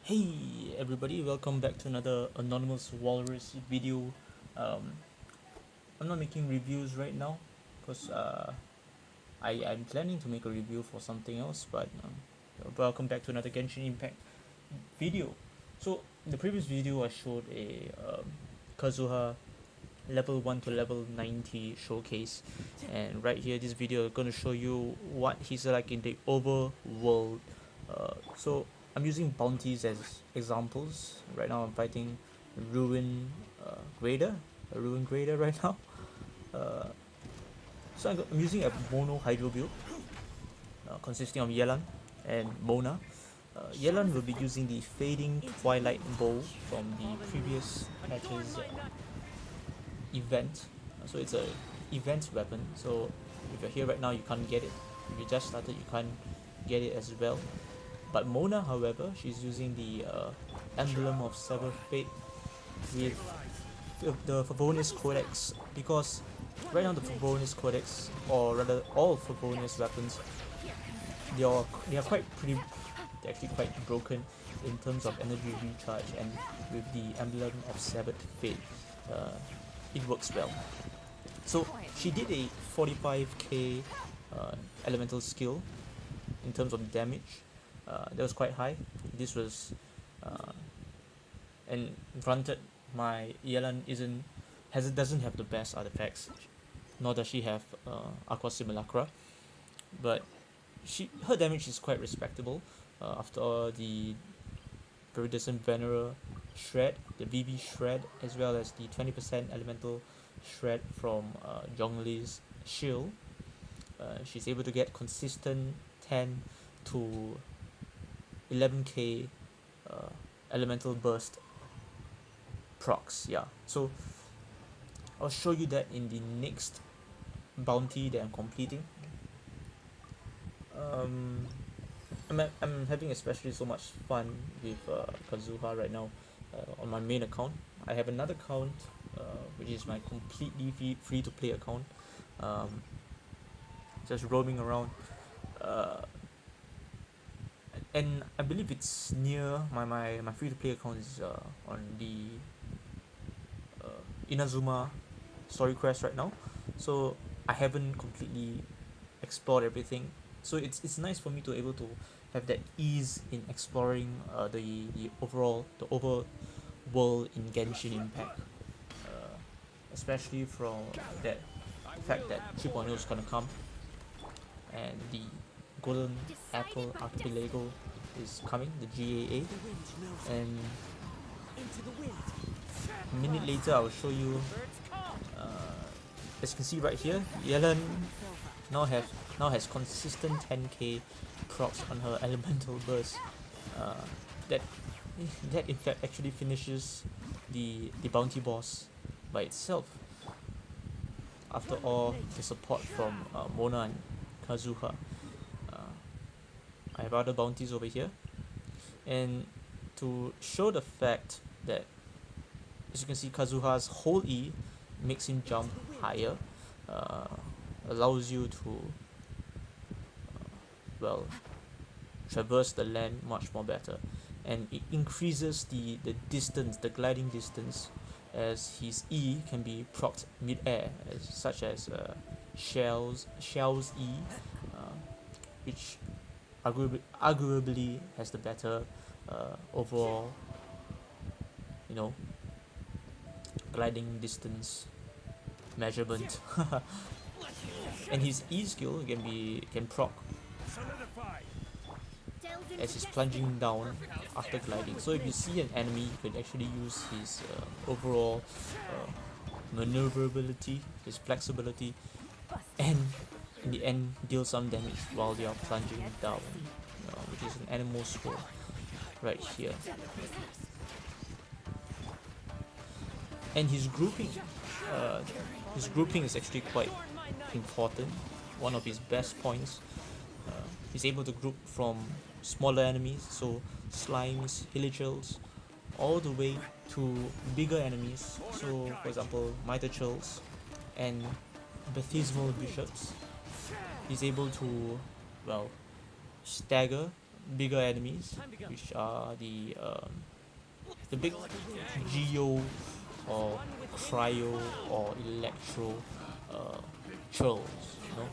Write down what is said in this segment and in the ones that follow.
Hey everybody, welcome back to another Anonymous Walrus video. Um, I'm not making reviews right now because I'm planning to make a review for something else, but welcome back to another Genshin Impact video. So, in the previous video I showed a Kazuha level 1 to level 90 showcase, and right here this video is going to show you what he's like in the overworld. So I'm using bounties as examples. Right now I'm fighting ruin grader a ruin grader right now. uh, I'm using a mono hydro build consisting of Yelan and Mona. Yelan will be using the fading twilight bow from the previous patch's event. So it's a event weapon. So if you're here right now, you can't get it. If you just started, you can't get it as well. But Mona, however, she's using the emblem of Severed Fate with the Favonius Codex, because right now the Favonius Codex, or rather all Favonius weapons, they are they're actually quite broken in terms of energy recharge, and with the emblem of Severed Fate, uh, it works well. So she did a 45k elemental skill in terms of damage. That was quite high. This was, and granted, my Yelan doesn't have the best artifacts, nor does she have Aqua Simulacra, but her damage is quite respectable. After all, the Viridescent Venerer Shred, the VV Shred, as well as the 20% Elemental Shred from Zhongli's Shield, she's able to get consistent 10 to 11k uh, Elemental Burst procs. Yeah, so I'll show you that in the next bounty that I'm completing. Um, I'm having especially so much fun with Kazuha right now on my main account. I have another account which is my completely free to play account, um, just roaming around, uh, and I believe it's near my free to play account is on the Inazuma story quest right now, so I haven't completely explored everything. So it's nice for me to able to have that ease in exploring the over world in Genshin Impact, especially from that the fact that 3.0 is gonna come, and the Golden Apple Archipelago is coming, the GAA, and a minute later I will show you. As you can see right here, Yelan now have now has consistent 10k procs on her elemental burst. Uh, that that in fact actually finishes the bounty boss by itself. After all the support from Mona and Kazuha, uh, I have other bounties over here, and to show the fact that, as you can see, Kazuha's whole E makes him jump higher, uh, allows you to well traverse the land much more better, and it increases the distance, the gliding distance, as his E can be procced mid-air, such as Shell's E, uh, which arguably has the better overall, you know, gliding distance measurement. And his E skill can proc as he's plunging down after gliding. So if you see an enemy, you can actually use his overall maneuverability, his flexibility, and in the end deal some damage while they are plunging down, which is an animal score right here. And uh, his grouping is actually quite important. One of his best points. He's able to group from smaller enemies, so slimes, hilichurls, all the way to bigger enemies. So, for example, mitachurls and baptismal bishops. He's able to, well, stagger bigger enemies, which are the big Geo or Cryo or Electro uh, trolls. You know,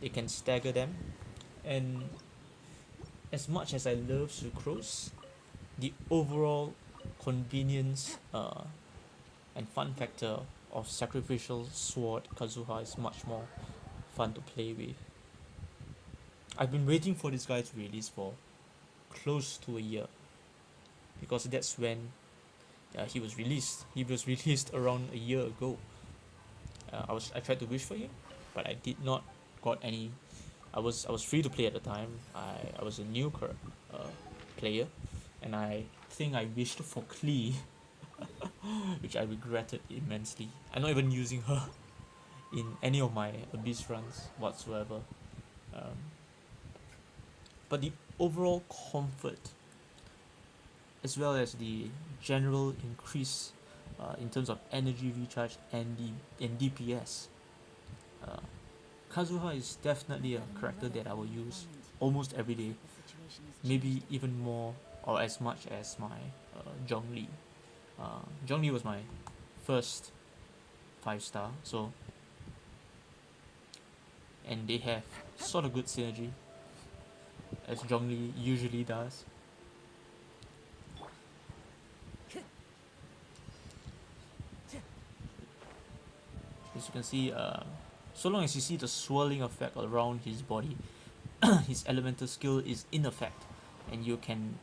they can stagger them, and as much as I love Sucrose, the overall convenience and fun factor of Sacrificial Sword Kazuha is much more fun to play with. I've been waiting for this guy to release for close to a year because that's when he was released. He was released around a year ago. I tried to wish for him, but I did not got any. I was free to play at the time. I was a new player, and I think I wished for Klee, which I regretted immensely. I'm not even using her in any of my Abyss runs whatsoever. Um, but the overall comfort, as well as the general increase in terms of energy recharge and DPS, uh, Kazuha is definitely a character that I will use almost every day, maybe even more or as much as my Zhongli. Zhongli was my first 5-star, so and they have sort of good synergy as Zhongli usually does. As you can see, so long as you see the swirling effect around his body, his elemental skill is in effect, and you can,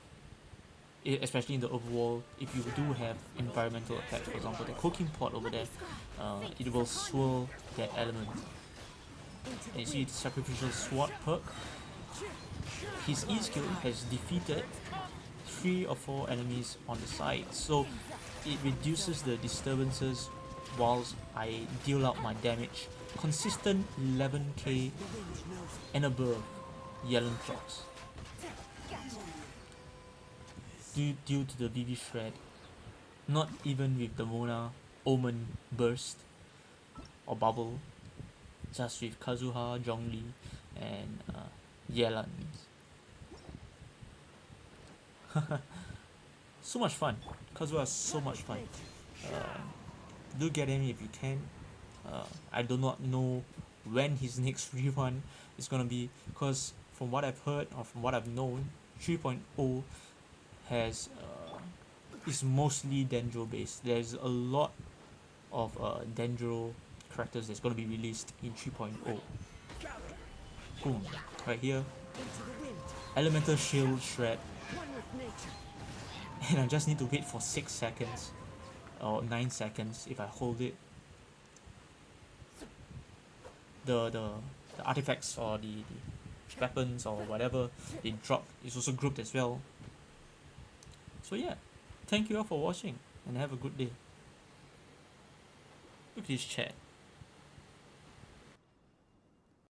especially in the overworld, if you do have environmental effects, for example, the cooking pot over there, it will swirl that element. And you see the Sacrificial Sword perk, his E skill has defeated 3 or 4 enemies on the side, so it reduces the disturbances whilst I deal out my damage. Consistent 11k and above Yellen clocks. Due to the BB shred, not even with the Mona Omen burst or bubble, just with Kazuha, Zhongli, and Yelan. So much fun. Kazuha is so much fun. Do get him if you can. I do not know when his next rerun is gonna be, because from what I've heard or from what I've known, 3.0 has is mostly Dendro based. There's a lot of Dendro characters that's gonna be released in 3.0. Boom, right here. Elemental Shield Shred. And I just need to wait for 6 seconds or 9 seconds if I hold it. The artifacts or the weapons or whatever they drop is also grouped as well. So yeah, thank you all for watching and have a good day. Look at this chat.